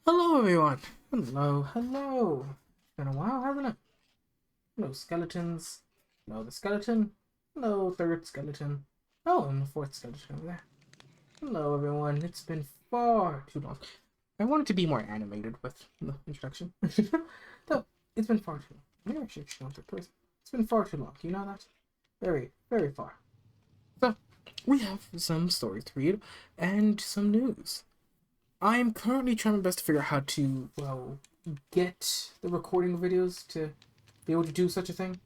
Hello, everyone. Hello. It's been a while, hasn't it? Hello, skeletons. Hello, the skeleton. Hello, third skeleton. Oh, and the fourth skeleton over there. Hello, everyone. It's been far too long. I wanted to be more animated with the introduction. Though, it's been far too long. Maybe I should show third person. It's been far too long. You know that? Very, very far. So, we have some stories to read and some news. I'm currently trying my best to figure out how to, well, get the recording videos to be able to do such a thing.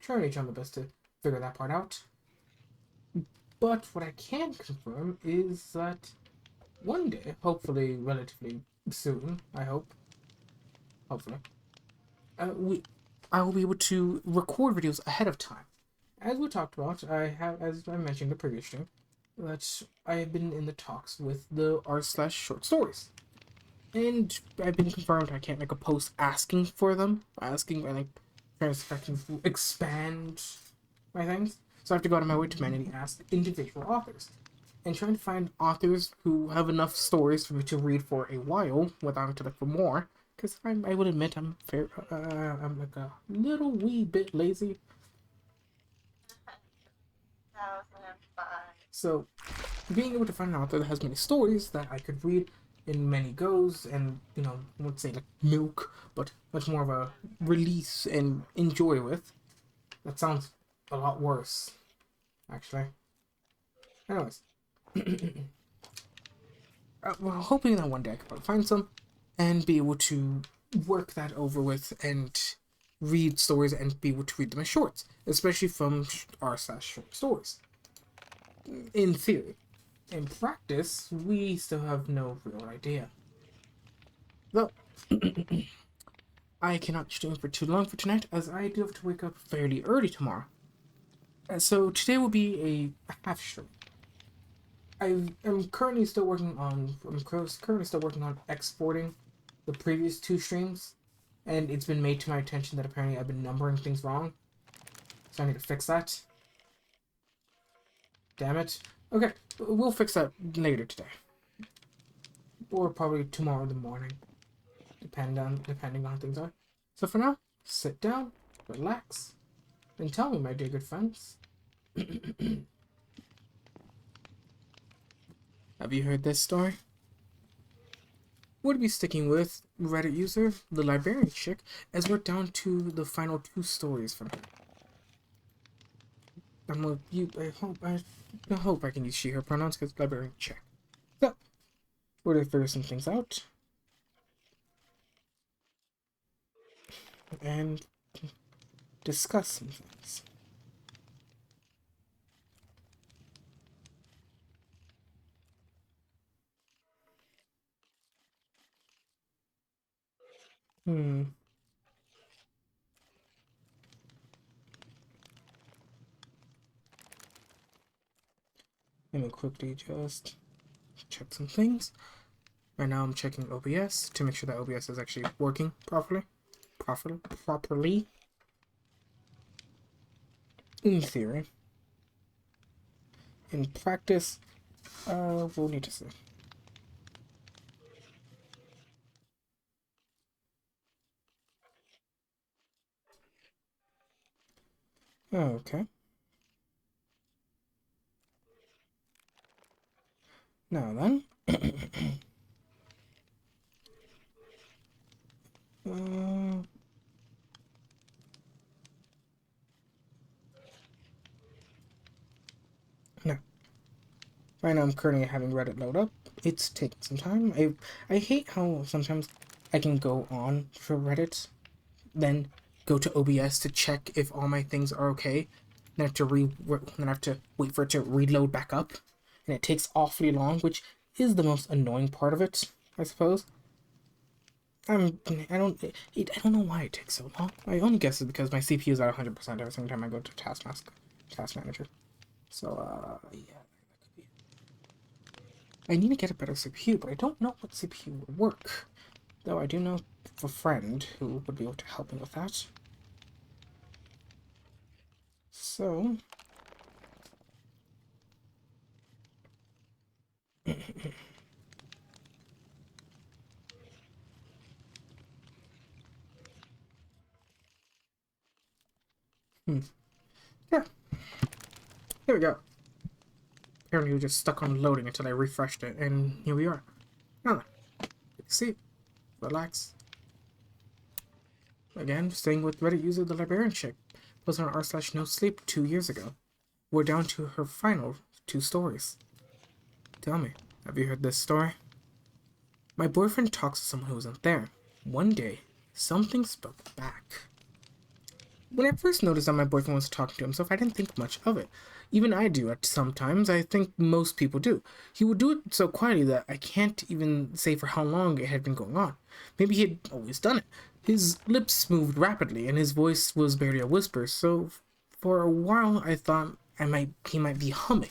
Trying my best to figure that part out. But what I can confirm is that one day, hopefully relatively soon, I hope, hopefully, we I will be able to record videos ahead of time. As we talked about, as I mentioned in the previous stream, that I have been in the talks with the r/short stories. And I've been confirmed I can't make a post asking for them, asking and like trying to expand my things. So I have to go out of my way to manually ask individual authors, and trying to find authors who have enough stories for me to read for a while without having to look for more. Because I would admit I'm like a little wee bit lazy. So being able to find an author that has many stories that I could read in many goes and, I wouldn't say like milk, but much more of a release and enjoy with. That sounds a lot worse, actually. Anyways, well, hoping that one day I can probably find some and be able to work that over with and read stories and be able to read them as shorts, especially from r/short stories. In theory. In practice, we still have no real idea. Though, I cannot stream for too long for tonight, as I do have to wake up fairly early tomorrow. So today will be a half stream. I'm currently still working on. I'm currently still working on exporting the previous two streams, and it's been made to my attention that apparently I've been numbering things wrong. So I need to fix that. Damn it. Okay, we'll fix that later today, or probably tomorrow in the morning, depending on how things are. So for now, sit down, relax, and tell me, my dear good friends. Have you heard this story? Would be sticking with Reddit user, the librarian chick, as we're down to the final two stories from her. I hope I can use she, her pronouns because librarian chick. So, we're gonna figure some things out. And discuss some things. Hmm. Let me quickly just check some things. Right now I'm checking OBS to make sure that OBS is actually working properly. Properly. In theory. In practice, we'll need to see. Okay. Now then. uh, no. Right now I'm currently having Reddit load up. It's taking some time. I hate how sometimes I can go on for Reddit, then go to OBS to check if all my things are okay. Then I have to wait for it to reload back up, and it takes awfully long, which is the most annoying part of it, I suppose. I don't know why it takes so long. I only guess it's because my CPU is at 100% every single time I go to Task Manager. So, yeah, that could be. I need to get a better CPU, but I don't know what CPU would work. Though I do know of a friend who would be able to help me with that. So, Yeah, here we go. Apparently, we just stuck on loading until I refreshed it, and here we are. Now then, take a seat, relax. Again, staying with Reddit user the librarian chick. Was on r/no sleep 2 years ago. We're down to her final 2 stories. Tell me, have you heard this story? My boyfriend talks to someone who wasn't there. One day, something spoke back. When I first noticed that my boyfriend was talking to himself, I didn't think much of it. Even I do at sometimes. I think most people do. He would do it so quietly that I can't even say for how long it had been going on. Maybe he had always done it. His lips moved rapidly, and his voice was barely a whisper, so for a while I thought he might be humming.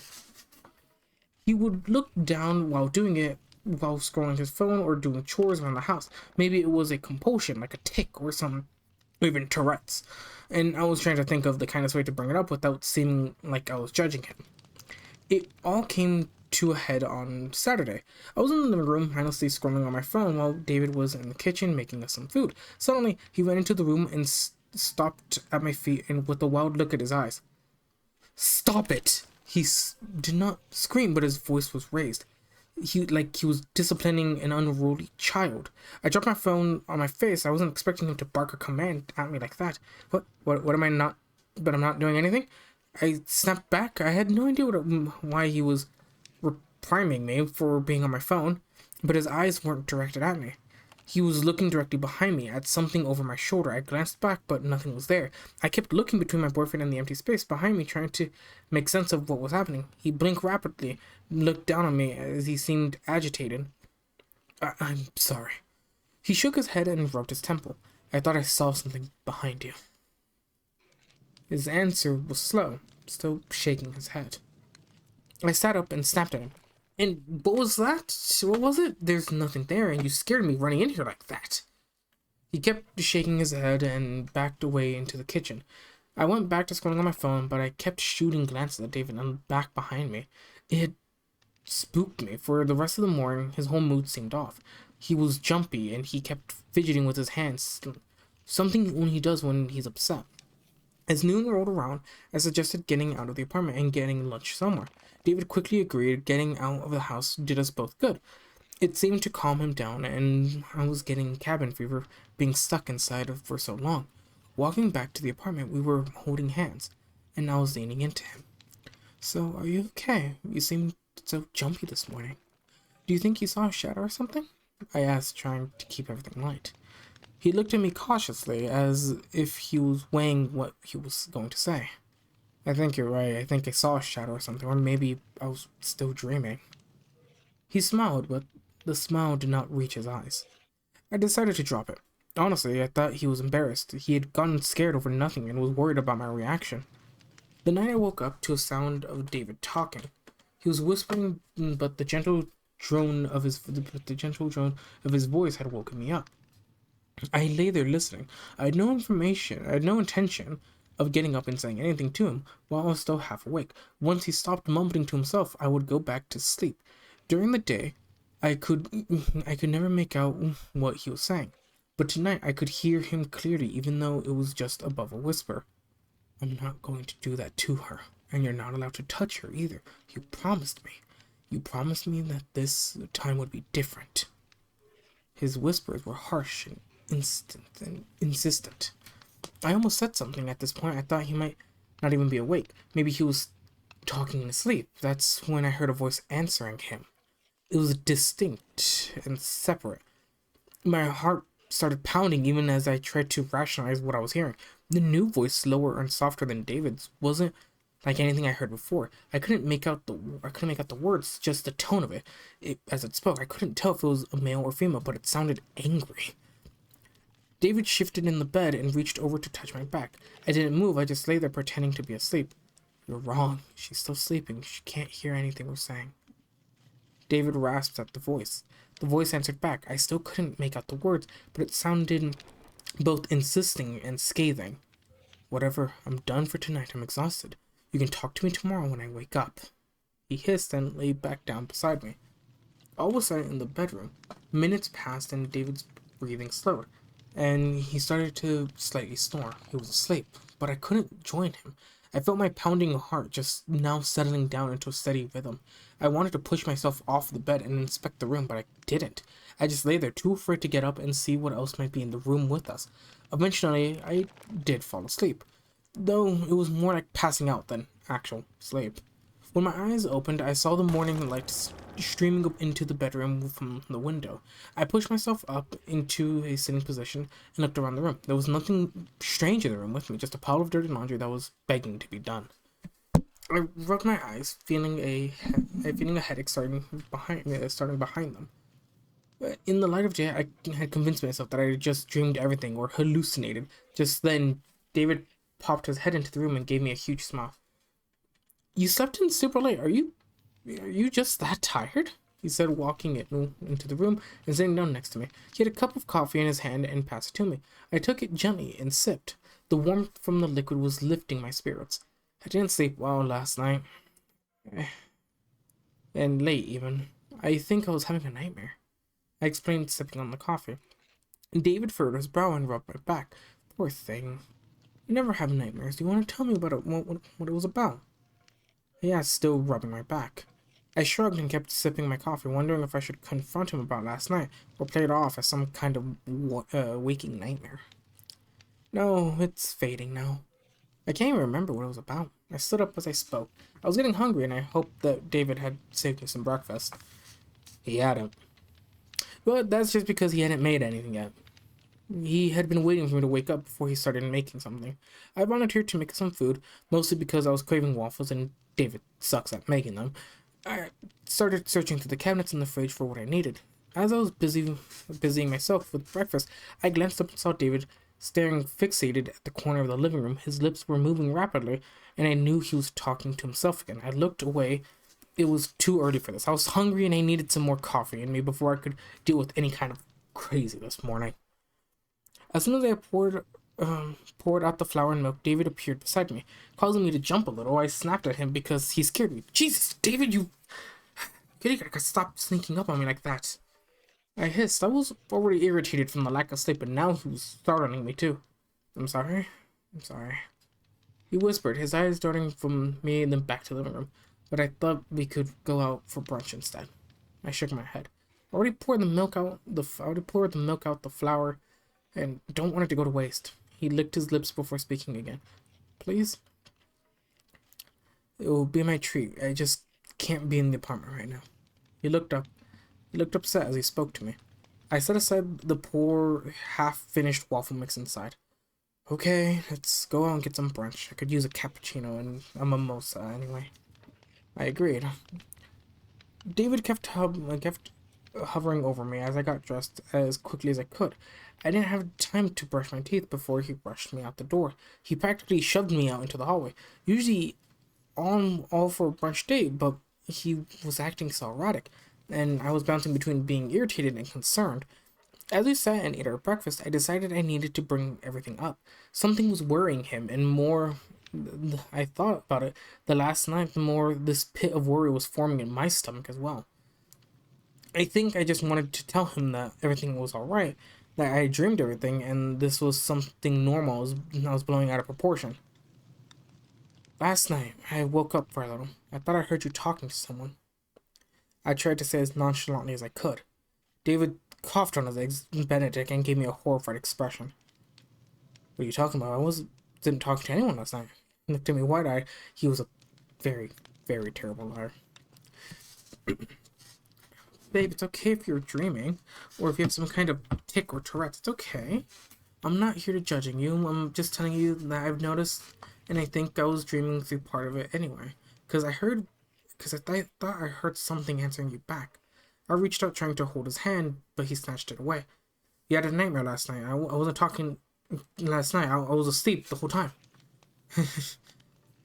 He would look down while doing it, while scrolling his phone or doing chores around the house. Maybe it was a compulsion, like a tic or something, or even Tourette's. And I was trying to think of the kindest way to bring it up without seeming like I was judging him. It all came to a head on Saturday. I was in the living room, mindlessly scrolling on my phone while David was in the kitchen making us some food. Suddenly, he went into the room and stopped at my feet and with a wild look at his eyes. "Stop it!" He did not scream, but his voice was raised. He was disciplining an unruly child. I dropped my phone on my face. I wasn't expecting him to bark a command at me like that. What am I not? But I'm not doing anything. I snapped back. I had no idea why he was repriming me for being on my phone, but his eyes weren't directed at me. He was looking directly behind me at something over my shoulder. I glanced back, but nothing was there. I kept looking between my boyfriend and the empty space behind me, trying to make sense of what was happening. He blinked rapidly, looked down on me as he seemed agitated. I'm sorry. He shook his head and rubbed his temple. I thought I saw something behind you. His answer was slow, still shaking his head. I sat up and snapped at him. "And what was that? What was it? There's nothing there, and you scared me running in here like that." He kept shaking his head and backed away into the kitchen. I went back to scrolling on my phone, but I kept shooting glances at David and back behind me. It spooked me. For the rest of the morning, his whole mood seemed off. He was jumpy, and he kept fidgeting with his hands, something only he does when he's upset. As noon rolled around, I suggested getting out of the apartment and getting lunch somewhere. David quickly agreed. Getting out of the house did us both good. It seemed to calm him down, and I was getting cabin fever, being stuck inside for so long. Walking back to the apartment, we were holding hands, and I was leaning into him. "So, are you okay? You seemed so jumpy this morning. Do you think you saw a shadow or something?" I asked, trying to keep everything light. He looked at me cautiously, as if he was weighing what he was going to say. "I think you're right. I think I saw a shadow or something, or maybe I was still dreaming." He smiled, but the smile did not reach his eyes. I decided to drop it. Honestly, I thought he was embarrassed. He had gotten scared over nothing and was worried about my reaction. The night I woke up to a sound of David talking. He was whispering, but the gentle drone of his voice had woken me up. I lay there listening. I had no intention of getting up and saying anything to him while I was still half awake. Once he stopped mumbling to himself, I would go back to sleep. During the day, I could never make out what he was saying, but tonight I could hear him clearly, even though it was just above a whisper. "I'm not going to do that to her, and you're not allowed to touch her either. You promised me. You promised me that this time would be different." His whispers were harsh and insistent. I almost said something at this point. I thought he might not even be awake. Maybe he was talking in his sleep. That's when I heard a voice answering him. It was distinct and separate. My heart started pounding even as I tried to rationalize what I was hearing. The new voice, slower and softer than David's, wasn't like anything I heard before. I couldn't make out the words, just the tone of it as it spoke. I couldn't tell if it was a male or female, but it sounded angry. David shifted in the bed and reached over to touch my back. I didn't move. I just lay there pretending to be asleep. "You're wrong. She's still sleeping. She can't hear anything we're saying." David rasped at the voice. The voice answered back. I still couldn't make out the words, but it sounded both insisting and scathing. "Whatever, I'm done for tonight. I'm exhausted. You can talk to me tomorrow when I wake up." He hissed and lay back down beside me. All was silent in the bedroom. Minutes passed and David's breathing slowed. and he started to slightly snore. He was asleep, but I couldn't join him. I felt my pounding heart just now settling down into a steady rhythm. I wanted to push myself off the bed and inspect the room, but I didn't. I just lay there, too afraid to get up and see what else might be in the room with us. Eventually, I did fall asleep, though it was more like passing out than actual sleep. When my eyes opened, I saw the morning light streaming up into the bedroom from the window. I pushed myself up into a sitting position and looked around the room. There was nothing strange in the room with me, just a pile of dirty laundry that was begging to be done. I rubbed my eyes, feeling a headache starting behind them. In the light of day, I had convinced myself that I had just dreamed everything or hallucinated. Just then, David popped his head into the room and gave me a huge smile. "You slept in super late. Are you just that tired?" he said, walking into the room and sitting down next to me. He had a cup of coffee in his hand and passed it to me. I took it gently and sipped. The warmth from the liquid was lifting my spirits. I didn't sleep well last night. And late, even. I think I was having a nightmare, I explained, sipping on the coffee. David furrowed his brow and rubbed my back. Poor thing. You never have nightmares. Do you want to tell me about it, what it was about? He asked, still rubbing my back. I shrugged and kept sipping my coffee, wondering if I should confront him about last night or play it off as some kind of waking nightmare. No, it's fading now. I can't even remember what it was about. I stood up as I spoke. I was getting hungry and I hoped that David had saved me some breakfast. He hadn't. But that's just because he hadn't made anything yet. He had been waiting for me to wake up before he started making something. I volunteered to make some food, mostly because I was craving waffles and David sucks at making them. I started searching through the cabinets in the fridge for what I needed. As I was busying myself with breakfast, I glanced up and saw David staring fixated at the corner of the living room. His lips were moving rapidly, and I knew he was talking to himself again. I looked away. It was too early for this. I was hungry and I needed some more coffee in me before I could deal with any kind of crazy this morning. As soon as I poured out the flour and milk, David appeared beside me, causing me to jump a little. I snapped at him because he scared me. Jesus, David, you gotta stop sneaking up on me like that. I hissed. I was already irritated from the lack of sleep, and now he was startling me too. I'm sorry. He whispered, his eyes darting from me and then back to the living room. But I thought we could go out for brunch instead. I shook my head. I already poured the milk out the flour, and don't want it to go to waste. He licked his lips before speaking again. Please? It will be my treat. I just can't be in the apartment right now. He looked upset as he spoke to me. I set aside the poor, half-finished waffle mix inside. Okay, let's go out and get some brunch. I could use a cappuccino and a mimosa anyway. I agreed. David kept hovering over me as I got dressed as quickly as I could. I didn't have time to brush my teeth before he rushed me out the door. He practically shoved me out into the hallway. Usually all for a brunch date, but he was acting so erratic, and I was bouncing between being irritated and concerned. As we sat and ate our breakfast, I decided I needed to bring everything up. Something was worrying him, and more I thought about it the last night, the more this pit of worry was forming in my stomach as well. I think I just wanted to tell him that everything was alright, that I dreamed everything, and this was something normal. I was blowing out of proportion. Last night, I woke up for a little. I thought I heard you talking to someone. I tried to say as nonchalantly as I could. David coughed on his eggs Benedict and gave me a horrified expression. What are you talking about? Didn't talk to anyone last night. He looked at me wide-eyed. He was a very, very terrible liar. Babe, it's okay if you're dreaming, or if you have some kind of tic or Tourette's. It's okay. I'm not here to judging you. I'm just telling you that I've noticed, and I think I was dreaming through part of it anyway. Because I thought I heard something answering you back. I reached out trying to hold his hand, but he snatched it away. You had a nightmare last night. I wasn't talking last night. I was asleep the whole time.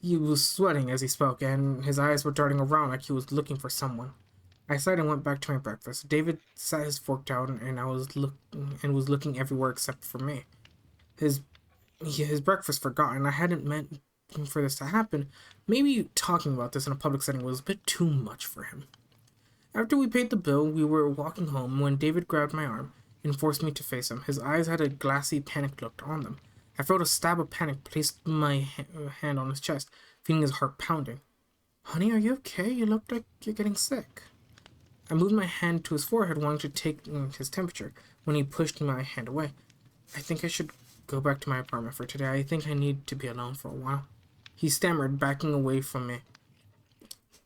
He was sweating as he spoke, and his eyes were darting around like he was looking for someone. I sighed and went back to my breakfast. David sat his fork down, and was looking everywhere except for me. His breakfast forgotten. I hadn't meant for this to happen. Maybe talking about this in a public setting was a bit too much for him. After we paid the bill, we were walking home when David grabbed my arm. and forced me to face him. His eyes had a glassy, panicked look on them. I felt a stab of panic, placed my hand on his chest, feeling his heart pounding. Honey, are you okay? You look like you're getting sick. I moved my hand to his forehead, wanting to take his temperature, when he pushed my hand away. I think I should go back to my apartment for today. I think I need to be alone for a while. He stammered, backing away from me.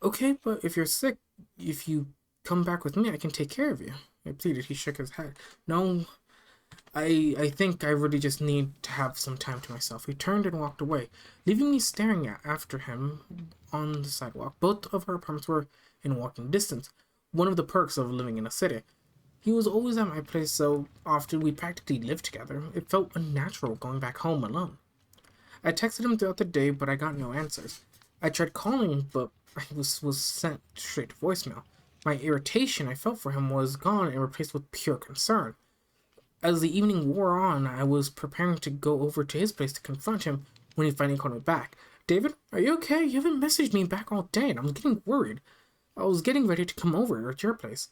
Okay, but if you're sick, if you come back with me, I can take care of you. I pleaded. He shook his head. No, I think I really just need to have some time to myself. He turned and walked away, leaving me staring after him on the sidewalk. Both of our apartments were in walking distance, one of the perks of living in a city. He was always at my place so often we practically lived together. It felt unnatural going back home alone. I texted him throughout the day, but I got no answers. I tried calling, but I was sent straight to voicemail. My irritation I felt for him was gone and replaced with pure concern. As the evening wore on, I was preparing to go over to his place to confront him when he finally called me back. David, are you okay? You haven't messaged me back all day, and I'm getting worried. I was getting ready to come over at your place.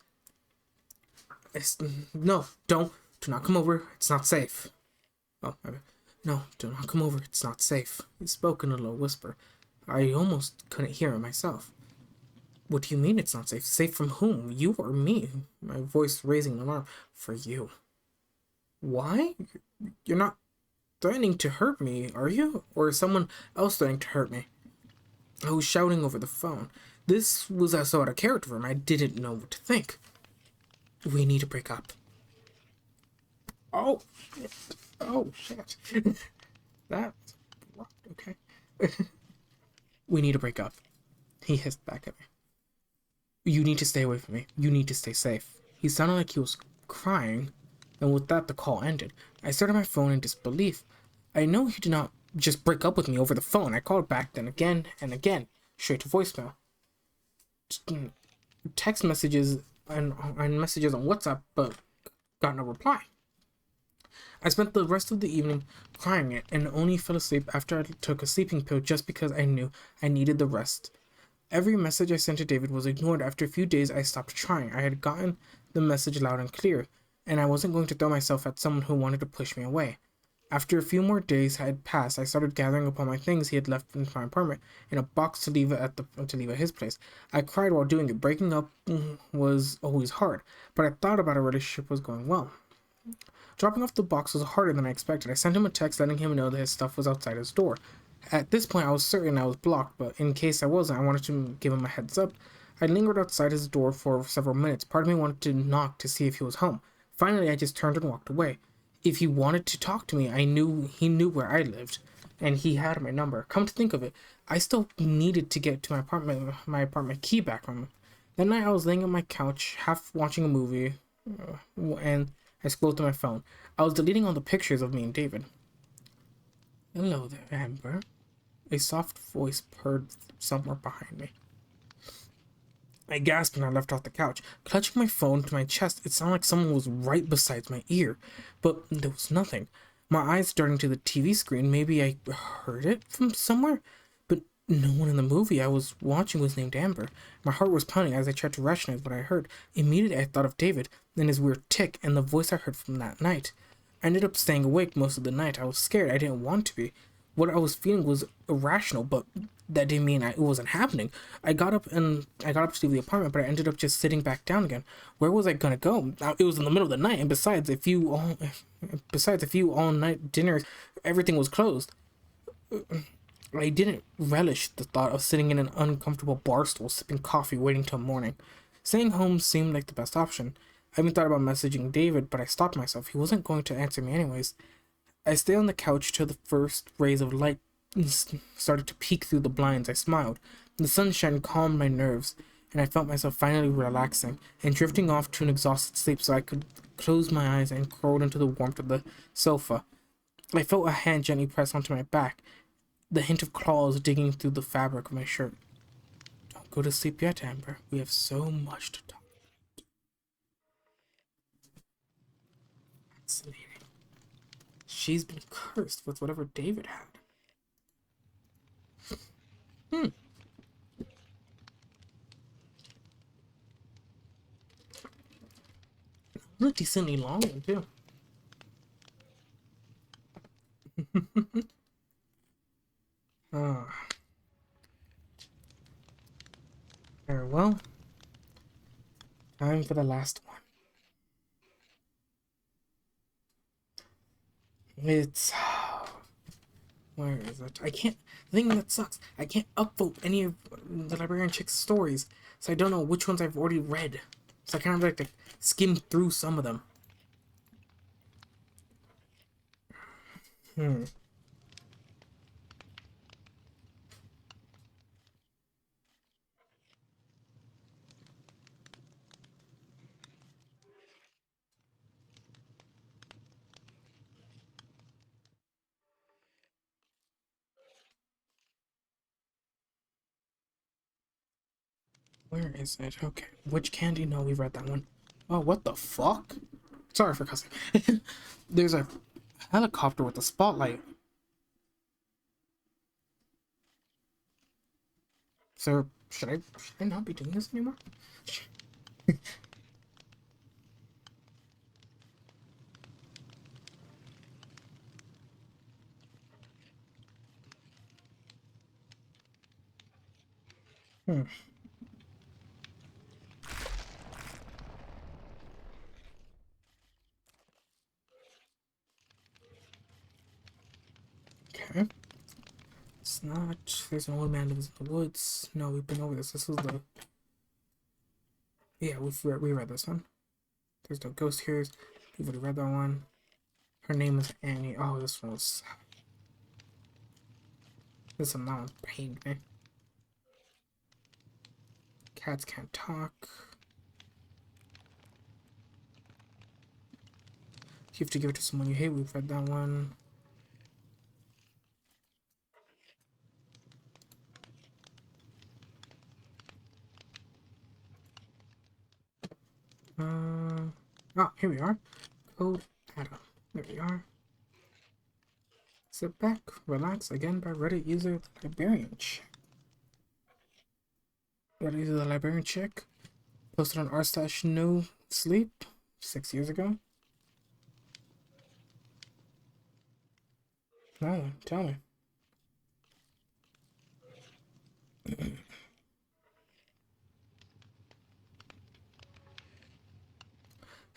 No, do not come over. It's not safe. Oh, no, do not come over. It's not safe. He spoke in a low whisper. I almost couldn't hear it myself. What do you mean it's not safe? Safe from whom? You or me? My voice raising an alarm. For you. Why? You're not threatening to hurt me, are you? Or is someone else threatening to hurt me? I was shouting over the phone. This was so out of character for him. I didn't know what to think. We need to break up. Oh, shit. Oh, shit. That's okay. We need to break up. He hissed back at me. You need to stay away from me. You need to stay safe. He sounded like he was crying, and with that the call ended. I stared at my phone in disbelief. I know he did not just break up with me over the phone. I called back then again and again, straight to voicemail. Text messages and messages on WhatsApp, but got no reply. I spent the rest of the evening crying it and only fell asleep after I took a sleeping pill just because I knew I needed the rest. Every message I sent to David was ignored. After a few days, I stopped trying. I had gotten the message loud and clear, and I wasn't going to throw myself at someone who wanted to push me away. After a few more days had passed, I started gathering up all my things he had left in my apartment in a box to leave at his place. I cried while doing it. Breaking up was always hard, but I thought about our relationship was going well. Dropping off the box was harder than I expected. I sent him a text letting him know that his stuff was outside his door. At this point, I was certain I was blocked, but in case I wasn't, I wanted to give him a heads up. I lingered outside his door for several minutes. Part of me wanted to knock to see if he was home. Finally, I just turned and walked away. If he wanted to talk to me, I knew he knew where I lived, and he had my number. Come to think of it, I still needed to get to my apartment key back from him. That night, I was laying on my couch, half watching a movie, and I scrolled through my phone. I was deleting all the pictures of me and David. Hello there, Amber. A soft voice purred somewhere behind me. I gasped and I left off the couch. Clutching my phone to my chest, it sounded like someone was right beside my ear, but there was nothing. My eyes darting to the TV screen. Maybe I heard it from somewhere, but no one in the movie I was watching was named Amber. My heart was pounding as I tried to rationalize what I heard. Immediately I thought of David, and his weird tick, and the voice I heard from that night. I ended up staying awake most of the night. I was scared. I didn't want to be. What I was feeling was irrational, but that didn't mean it wasn't happening. I got up to leave the apartment, but I ended up just sitting back down again. Where was I gonna go? It was in the middle of the night, and besides a few all-night dinners, everything was closed. I didn't relish the thought of sitting in an uncomfortable bar stool, sipping coffee, waiting till morning. Staying home seemed like the best option. I even thought about messaging David, but I stopped myself. He wasn't going to answer me anyways. I stayed on the couch till the first rays of light started to peek through the blinds. I smiled. The sunshine calmed my nerves, and I felt myself finally relaxing and drifting off to an exhausted sleep so I could close my eyes and crawl into the warmth of the sofa. I felt a hand gently press onto my back, the hint of claws digging through the fabric of my shirt. Don't go to sleep yet, Amber. We have so much to talk about. Fascinating. She's been cursed with whatever David had. decently long one, too. Ah, very well. Time for the last one. It's... Where is it? I can't... The thing that sucks, I can't upvote any of the Librarian Chick's stories, so I don't know which ones I've already read. So I kind of like to skim through some of them. Where is it? Okay. Which candy? No, we read that one. Oh, what the fuck? Sorry for cussing. There's a helicopter with a spotlight. So, should I not be doing this anymore? Hmm. Okay. It's not. There's an old man lives in the woods. No, we've been over this. This was the. Yeah, we read this one. There's no ghost here. We've already read that one. Her name is Annie. Oh, this one was. This one, that one pained me. Cats can't talk. You have to give it to someone you hate. We've read that one. Oh, here we are. Code Adam. There we are. Sit back, relax, again by Reddit user the Librarian Chick. Reddit user the Librarian Chick. Posted on r/ no sleep 6 years ago. No, tell me.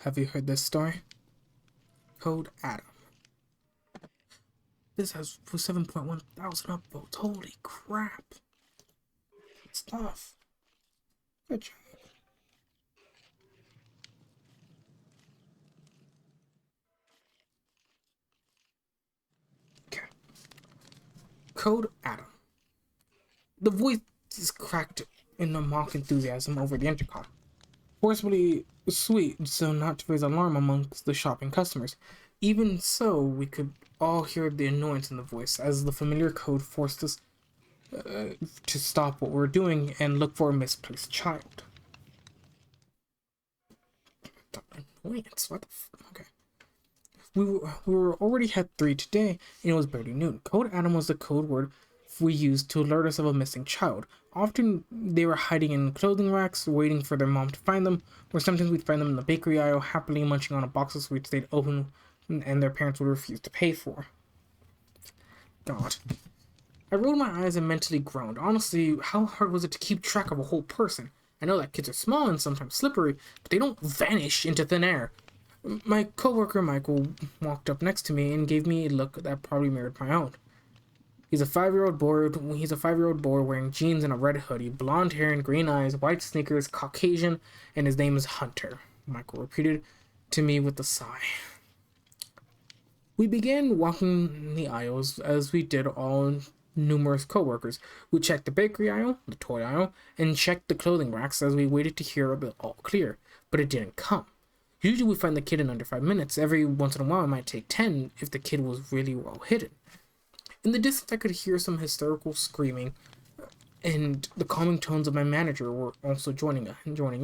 Have you heard this story? Code Adam. This has 7.1 thousand upvotes. Holy crap. Good stuff. Good job. Okay. Code Adam. The voice is cracked in a mock enthusiasm over the intercom. Forcibly sweet, so not to raise alarm amongst the shopping customers. Even so, we could all hear the annoyance in the voice, as the familiar code forced us to stop what we're doing and look for a misplaced child. The annoyance? What the okay. We were already had 3 today, and it was barely noon. Code Adam was the code word we used to alert us of a missing child. Often they were hiding in clothing racks, waiting for their mom to find them, or sometimes we'd find them in the bakery aisle, happily munching on a box of sweets they'd open and their parents would refuse to pay for. God. I rolled my eyes and mentally groaned. Honestly, how hard was it to keep track of a whole person? I know that kids are small and sometimes slippery, but they don't vanish into thin air. My coworker Michael walked up next to me and gave me a look that probably mirrored my own. He's a 5-year-old boy wearing jeans and a red hoodie, blonde hair and green eyes, white sneakers, Caucasian, and his name is Hunter, Michael repeated to me with a sigh. We began walking the aisles as we did all numerous coworkers. We checked the bakery aisle, the toy aisle, and checked the clothing racks as we waited to hear the all clear, but it didn't come. Usually we find the kid in under 5 minutes. Every once in a while it might take 10 if the kid was really well hidden. In the distance I could hear some hysterical screaming, and the calming tones of my manager were also joining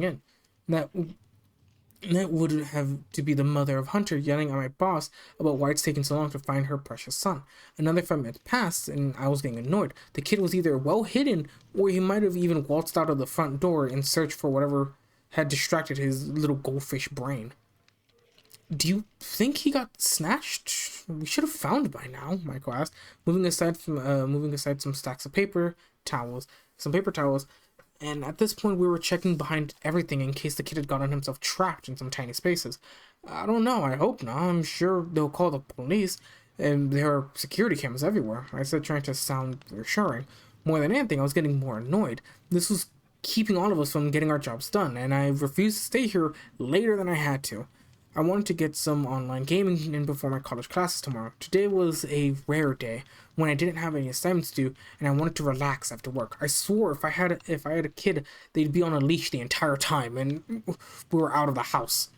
in. That would have to be the mother of Hunter yelling at my boss about why it's taking so long to find her precious son. Another 5 minutes passed, and I was getting annoyed. The kid was either well hidden, or he might have even waltzed out of the front door in search for whatever had distracted his little goldfish brain. Do you think he got snatched? We should have found by now, Michael asked, moving aside some stacks of some paper towels. And at this point, we were checking behind everything in case the kid had gotten himself trapped in some tiny spaces. I don't know. I hope not. I'm sure they'll call the police, and there are security cameras everywhere. I said, trying to sound reassuring. More than anything, I was getting more annoyed. This was keeping all of us from getting our jobs done, and I refused to stay here later than I had to. I wanted to get some online gaming in before my college classes tomorrow. Today was a rare day when I didn't have any assignments due, and I wanted to relax after work. I swore if I had a kid, they'd be on a leash the entire time, and we were out of the house.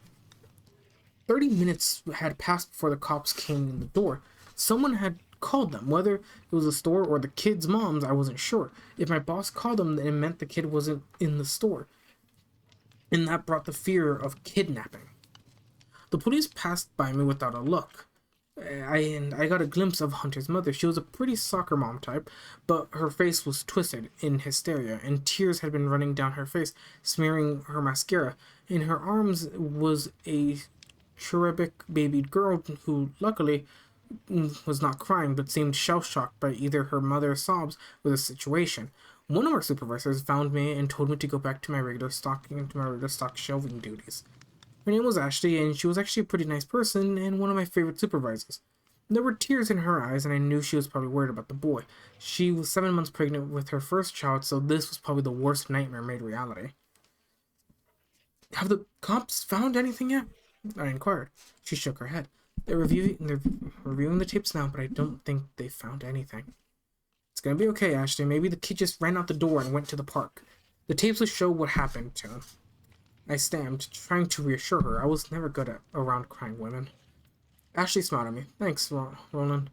30 minutes had passed before the cops came in the door. Someone had called them. Whether it was the store or the kid's mom's, I wasn't sure. If my boss called them, then it meant the kid wasn't in the store. And that brought the fear of kidnapping. The police passed by me without a look. I got a glimpse of Hunter's mother. She was a pretty soccer mom type, but her face was twisted in hysteria, and tears had been running down her face, smearing her mascara. In her arms was a cherubic babied girl who, luckily, was not crying, but seemed shell-shocked by either her mother's sobs or the situation. One of our supervisors found me and told me to go back to my regular stock shelving duties. Her name was Ashley, and she was actually a pretty nice person and one of my favorite supervisors. There were tears in her eyes, and I knew she was probably worried about the boy. She was 7 months pregnant with her first child, so this was probably the worst nightmare made reality. Have the cops found anything yet? I inquired. She shook her head. They're reviewing the tapes now, but I don't think they found anything. It's gonna be okay, Ashley. Maybe the kid just ran out the door and went to the park. The tapes will show what happened to him. I stammered, trying to reassure her. I was never good around crying women. Ashley smiled at me. Thanks, Roland.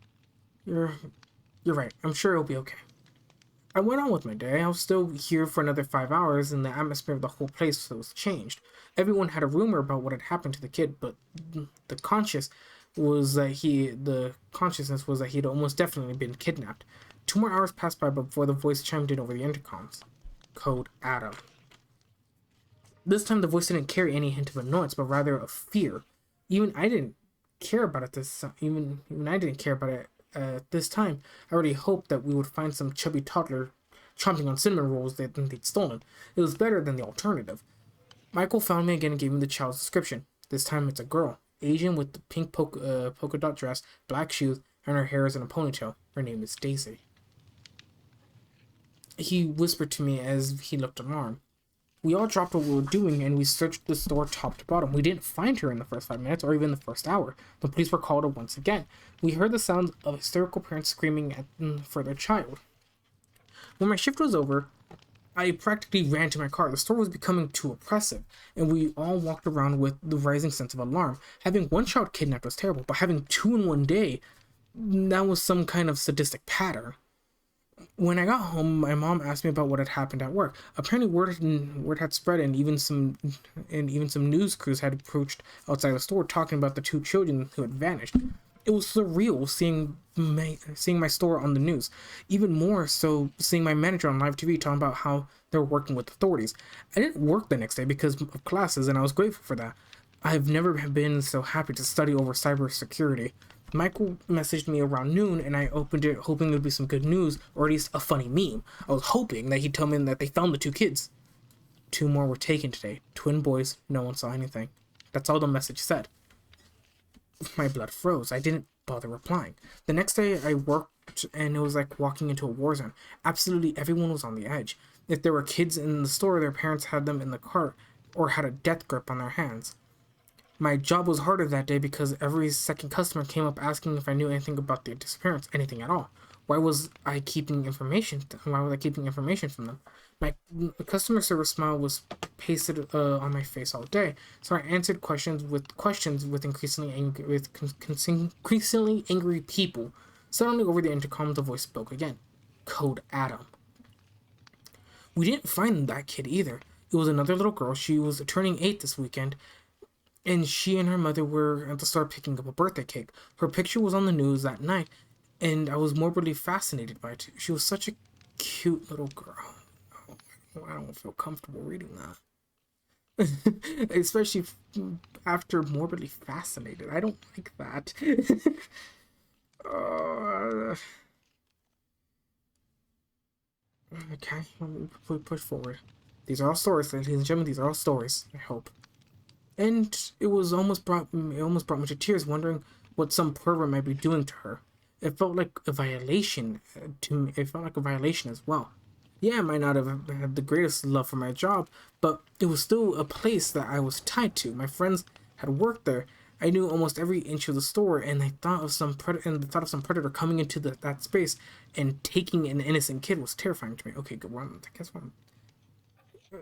You're right. I'm sure it'll be okay. I went on with my day. I was still here for another 5 hours, and the atmosphere of the whole place was changed. Everyone had a rumor about what had happened to the kid, but the consciousness was that he'd almost definitely been kidnapped. 2 more hours passed by before the voice chimed in over the intercoms. Code Adam. This time the voice didn't carry any hint of annoyance, but rather of fear. Even I didn't care about it at this time. I already hoped that we would find some chubby toddler chomping on cinnamon rolls they'd stolen. It was better than the alternative. Michael found me again and gave me the child's description. This time it's a girl, Asian with the pink polka dot dress, black shoes, and her hair is in a ponytail. Her name is Daisy. He whispered to me as he looked alarmed. We all dropped what we were doing and we searched the store top to bottom. We didn't find her in the first 5 minutes or even the first hour. The police were called once again. We heard the sounds of hysterical parents screaming for their child. When my shift was over, I practically ran to my car. The store was becoming too oppressive, and we all walked around with the rising sense of alarm. Having one child kidnapped was terrible, but having 2 in one day, that was some kind of sadistic pattern. When I got home, my mom asked me about what had happened at work. Apparently, word had spread, and even some news crews had approached outside the store talking about the 2 children who had vanished. It was surreal seeing my store on the news. Even more so, seeing my manager on live TV talking about how they were working with authorities. I didn't work the next day because of classes, and I was grateful for that. I've never been so happy to study over cybersecurity. Michael messaged me around noon, and I opened it hoping there'd be some good news, or at least a funny meme. I was hoping that he'd tell me that they found the 2 kids. 2 more were taken today. Twin boys. No one saw anything. That's all the message said. My blood froze. I didn't bother replying. The next day I worked, and it was like walking into a war zone. Absolutely everyone was on the edge. If there were kids in the store, their parents had them in the cart or had a death grip on their hands. My job was harder that day because every second customer came up asking if I knew anything about their disappearance, anything at all. Why was I keeping information from them? My customer service smile was pasted on my face all day, so I answered questions with increasingly angry people. Suddenly, over the intercom, the voice spoke again. Code Adam. We didn't find that kid either. It was another little girl. She was turning 8 this weekend, and she and her mother were at the store picking up a birthday cake. Her picture was on the news that night, and I was morbidly fascinated by it. She was such a cute little girl. I don't feel comfortable reading that. Especially after morbidly fascinated. I don't like that. uh, okay, let me push forward. These are all stories, ladies and gentlemen. These are all stories. I hope. And it almost brought me to tears, wondering what some pervert might be doing to her. It felt like a violation to me. It felt like a violation as well. Yeah, I might not have had the greatest love for my job, but it was still a place that I was tied to. My friends had worked there. I knew almost every inch of the store, and the thought of some predator coming into that space and taking an innocent kid was terrifying to me. Okay, good one. I guess one.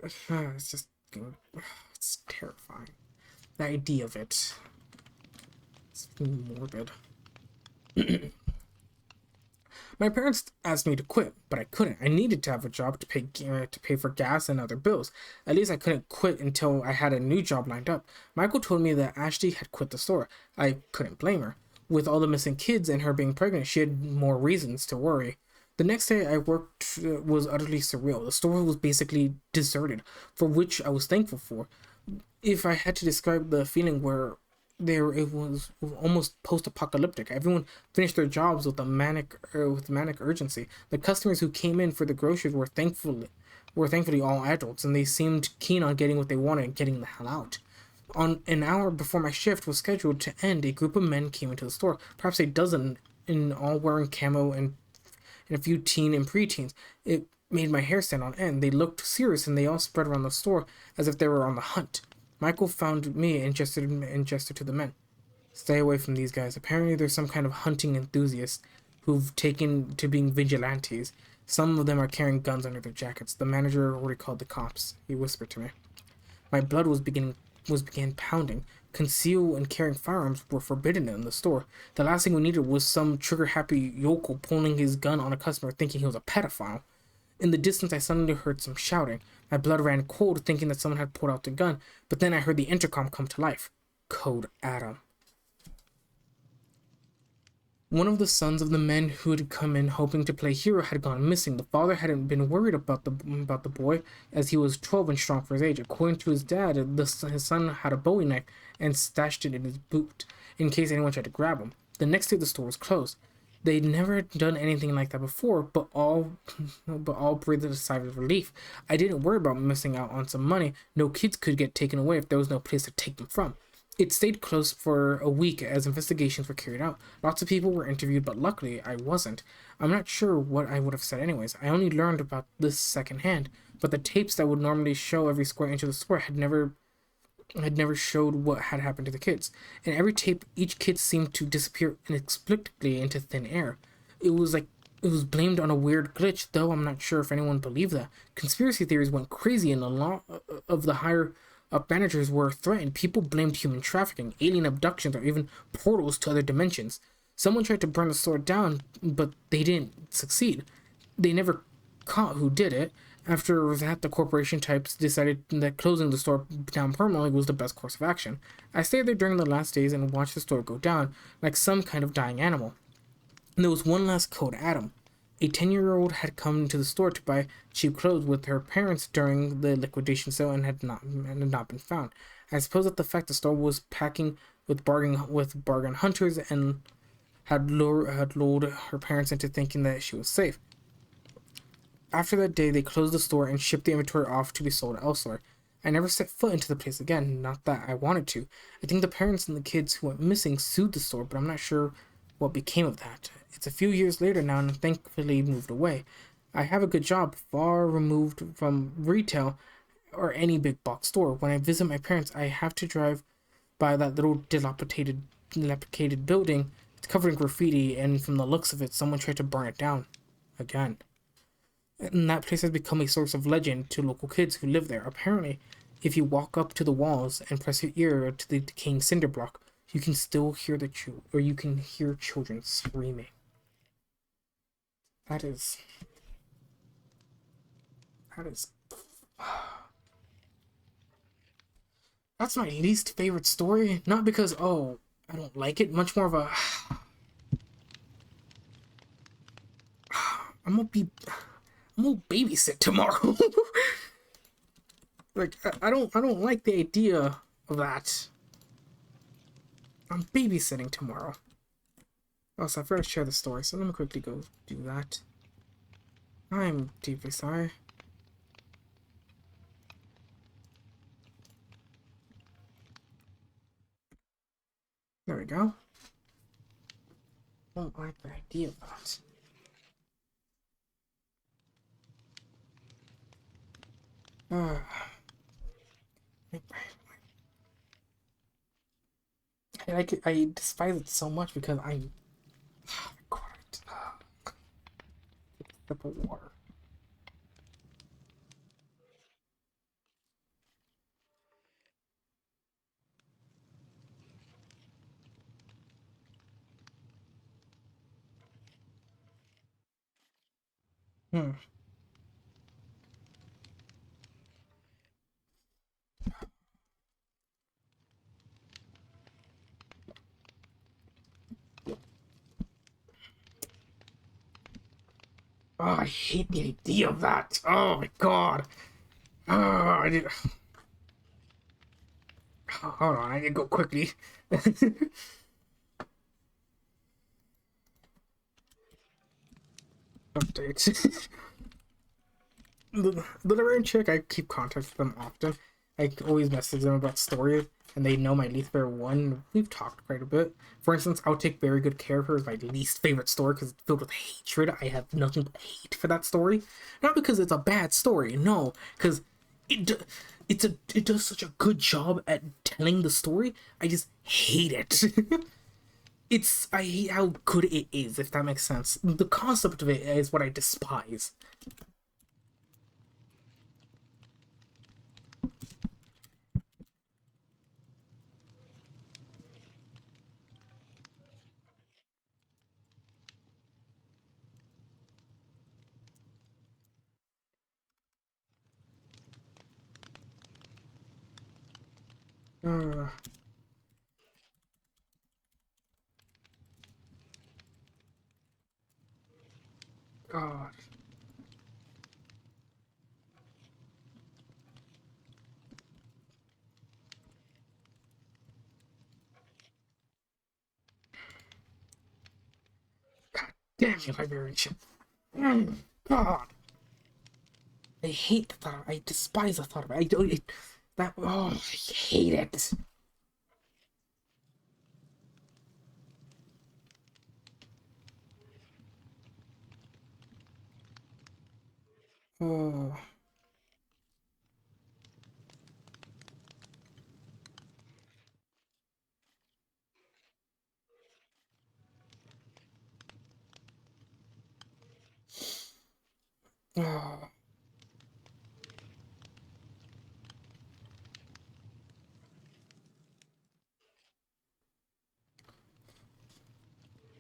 It's just, it's terrifying. The idea of it. It's morbid. My parents asked me to quit, but I couldn't. I needed to have a job to pay for gas and other bills. At least I couldn't quit until I had a new job lined up. Michael told me that Ashley had quit the store. I couldn't blame her. With all the missing kids and her being pregnant, she had more reasons to worry. The next day I worked was utterly surreal. The store was basically deserted, for which I was thankful for. If I had to describe the feeling where there it was almost post-apocalyptic. Everyone finished their jobs with manic urgency. The customers who came in for the groceries were thankfully all adults, and they seemed keen on getting what they wanted and getting the hell out. On an hour before my shift was scheduled to end, a group of men came into the store, perhaps a dozen, in all wearing camo and a few teen and preteens. It made my hair stand on end. They looked serious, and they all spread around the store as if they were on the hunt. Michael found me and gestured to the men. Stay away from these guys. Apparently, there's some kind of hunting enthusiasts who've taken to being vigilantes. Some of them are carrying guns under their jackets. The manager already called the cops. He whispered to me. My blood began pounding. Conceal and carrying firearms were forbidden in the store. The last thing we needed was some trigger-happy yokel pulling his gun on a customer thinking he was a pedophile. In the distance, I suddenly heard some shouting. My blood ran cold, thinking that someone had pulled out the gun, but then I heard the intercom come to life. Code Adam. One of the sons of the men who had come in hoping to play hero had gone missing. The father hadn't been worried about the boy, as he was 12 and strong for his age. According to his dad, his son had a Bowie knife and stashed it in his boot in case anyone tried to grab him. The next day, the store was closed. They'd never done anything like that before, but all breathed a sigh of relief. I didn't worry about missing out on some money. No kids could get taken away if there was no place to take them from. It stayed closed for a week as investigations were carried out. Lots of people were interviewed, but luckily I wasn't. I'm not sure what I would have said anyways. I only learned about this secondhand, but the tapes that would normally show every square inch of the store had never showed what had happened to the kids. In every tape, each kid seemed to disappear inexplicably into thin air. It was like it was blamed on a weird glitch, though I'm not sure if anyone believed that. Conspiracy theories went crazy, and a lot of the higher up managers were threatened. People blamed human trafficking, alien abductions, or even portals to other dimensions. Someone tried to burn the store down, but they didn't succeed. They never caught who did it. After that, the corporation types decided that closing the store down permanently was the best course of action. I stayed there during the last days and watched the store go down, like some kind of dying animal. And there was one last Code Adam. A 10-year-old had come to the store to buy cheap clothes with her parents during the liquidation sale and had not been found. I suppose that the fact the store was packing with bargain hunters and had lured her parents into thinking that she was safe. After that day, they closed the store and shipped the inventory off to be sold elsewhere. I never set foot into the place again, not that I wanted to. I think the parents and the kids who went missing sued the store, but I'm not sure what became of that. It's a few years later now, and I thankfully moved away. I have a good job, far removed from retail or any big box store. When I visit my parents, I have to drive by that little dilapidated building. It's covered in graffiti, and from the looks of it, someone tried to burn it down again. And that place has become a source of legend to local kids who live there. Apparently, if you walk up to the walls and press your ear to the decaying cinder block, you can still hear you can hear children screaming. That is that's my least favorite story. Not because I don't like it. Much more of a I'm gonna babysit tomorrow. Like I don't like the idea of that. I'm babysitting tomorrow. Oh, so I forgot to share the story, so let me quickly go do that. I'm deeply sorry. There we go. I don't like the idea of that. Uh, I despise it so much because I'm quite sip of water. Hmm. Oh, I hate the idea of that. Oh my god. Oh, I did. Hold on, I need to go quickly. Update. The librarian chick, I keep contacting them often. I always message them about stories, and they know my least favorite one. We've talked quite a bit. For instance, I'll take very good care of her as my least favorite story because it's filled with hatred. I have nothing but hate for that story. Not because it's a bad story, no, because it it does such a good job at telling the story. I just hate it. I hate how good it is, if that makes sense. The concept of it is what I despise. Uh, God. God damn you, librarian shit. God. I hate the thought. I despise the thought of it. I don't. That. Oh, I hate it. Oh. Oh.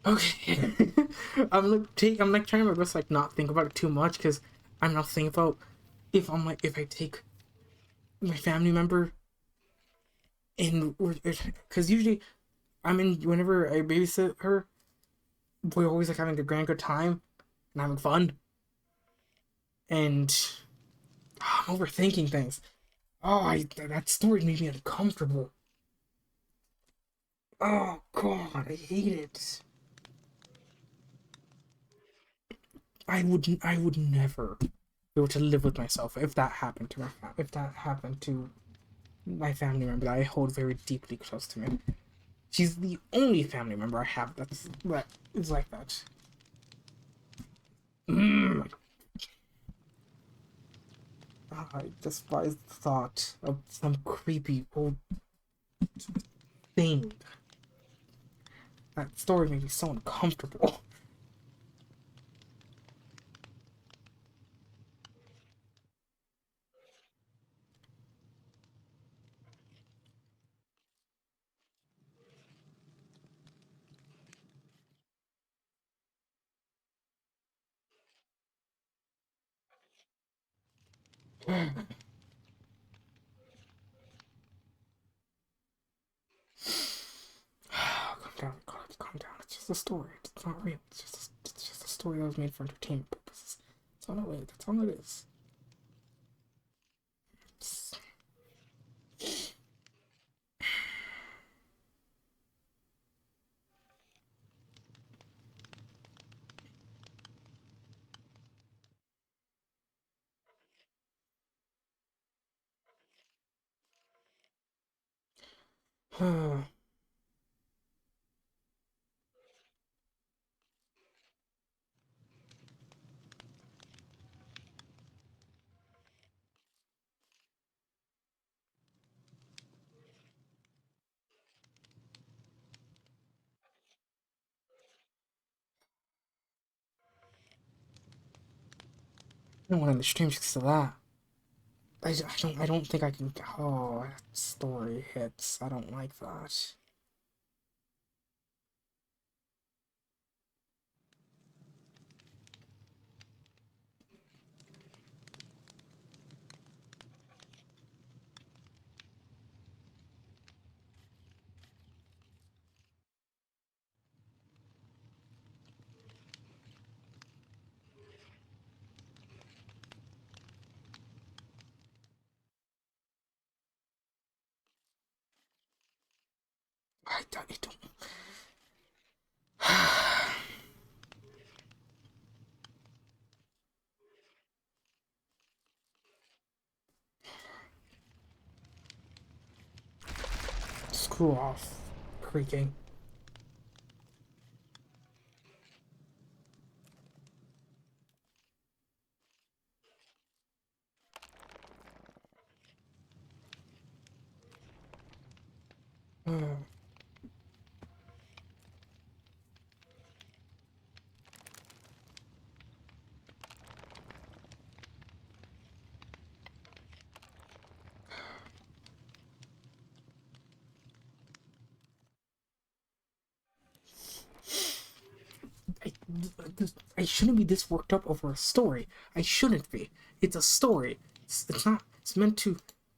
Okay. I'm like trying my best to, like, not think about it too much because I'm not thinking about if I'm like if I take my family member in, because usually I'm in whenever I babysit her, we're always like having a grand good time and having fun, and I'm overthinking things. Oh, that story made me uncomfortable. Oh God, I hate it. I would never be able to live with myself if that happened to if that happened to my family member that I hold very deeply close to me. She's the only family member I have that is like that. Mm. I despise the thought of some creepy old thing. That story made me so uncomfortable. Calm down, calm down. It's just a story. It's not real. It's just a story that was made for entertainment purposes. That's all it is. That's all it is. I don't want to stream because of that. I don't think I can. Oh, that story hits. I don't like that. I don't. Screw off. Creaking. I, I shouldn't be this worked up over a story. I shouldn't be. It's a story. It's not. It's meant to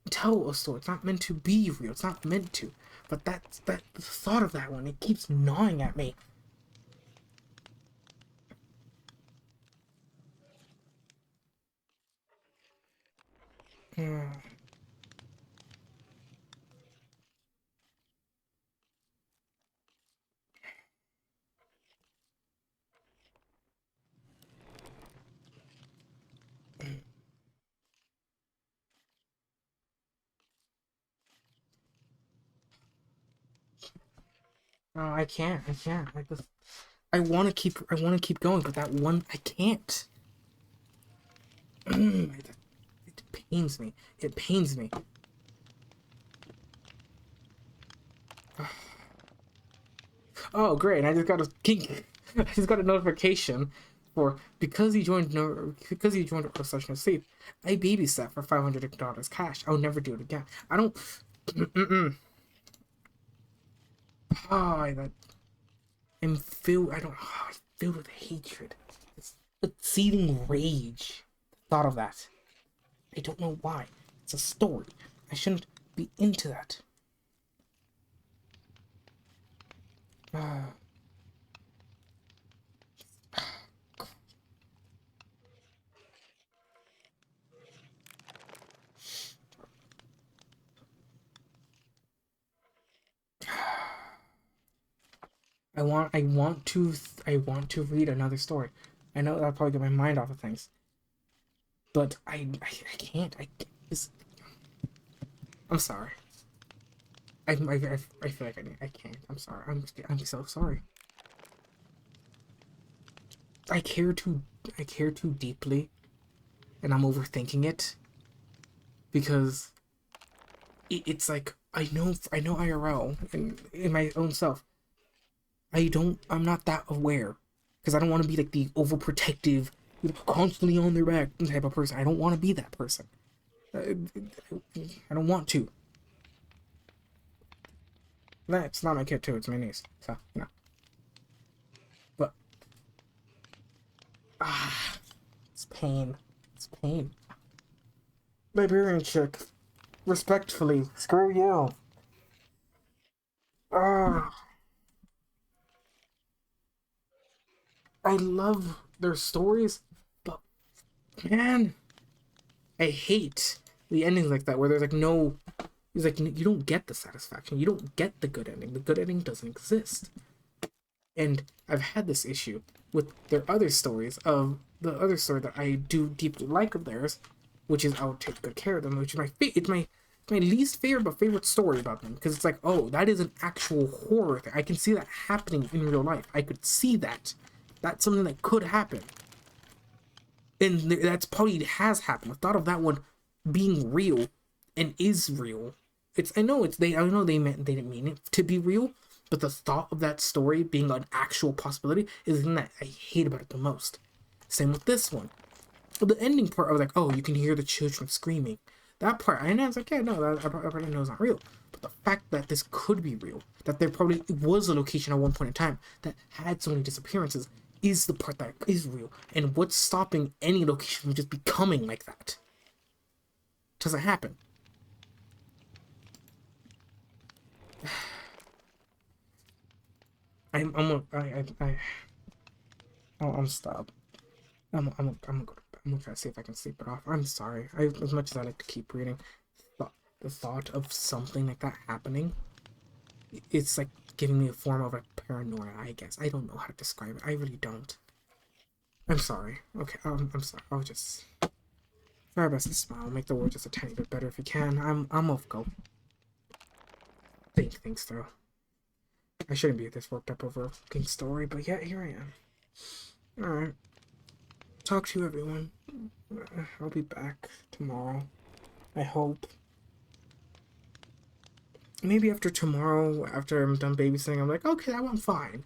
tell a story. It's not meant to be real. It's not meant to. But that the thought of that one, it keeps gnawing at me. No, I can't. I can't. I just. I want to keep. I want to keep going, but that one, I can't. It pains me. It pains me. Oh, great! I just got a kink. I just got a notification for because he joined a session of sleep. I babysat for $500 cash. I'll never do it again. I don't. Oh, that I'm filled. I don't. Oh, I'm filled with hatred. It's seething rage. The thought of that. I don't know why. It's a story. I shouldn't be into that. I want to read another story. I know that'll probably get my mind off of things, but I can't. I'm sorry. I feel like I can't. I'm sorry. I'm so sorry. I care too I care too deeply, and I'm overthinking it because it's like I know IRL and in my own self. I'm not that aware because I don't want to be like the overprotective, constantly on their back type of person. I don't want to be that person. I don't want to. That's not my kid too. It's my niece. So But it's pain. It's pain. Liberian chick. Respectfully, screw you. Ah, I love their stories, but man, I hate the endings like that where there's like no. He's like, you don't get the satisfaction. You don't get the good ending. The good ending doesn't exist. And I've had this issue with their other stories of the other story that I do deeply like of theirs, which is I'll take good care of them, which is it's my my least favorite but favorite story about them, because it's like, oh, that is an actual horror thing. I can see that happening in real life. I could see that. That's something that could happen. And that's probably has happened. The thought of that one being real and is real. I know they didn't mean it to be real, but the thought of that story being an actual possibility is the thing that I hate about it the most. Same with this one. But the ending part, I was like, oh, you can hear the children screaming. That part, I was like, yeah, no, I probably know it's not real. But the fact that this could be real, that there probably was a location at one point in time that had so many disappearances, is the part that is real. And what's stopping any location from just becoming like that? Doesn't happen. I'm stop. I'm gonna try to see if I can sleep it off. I'm sorry. As much as I like to keep reading, the thought of something like that happening, it's like giving me a form of a paranoia, I guess. I don't know how to describe it. I really don't. I'm sorry. Okay, I'm sorry. I'll just try my best to smile. Make the world just a tiny bit better if you can. I'm off go. Think things through. I shouldn't be this worked up over a fucking story, but yeah, here I am. Alright. Talk to you, everyone. I'll be back tomorrow. I hope. Maybe after tomorrow, after I'm done babysitting, I'm like, okay, that went fine.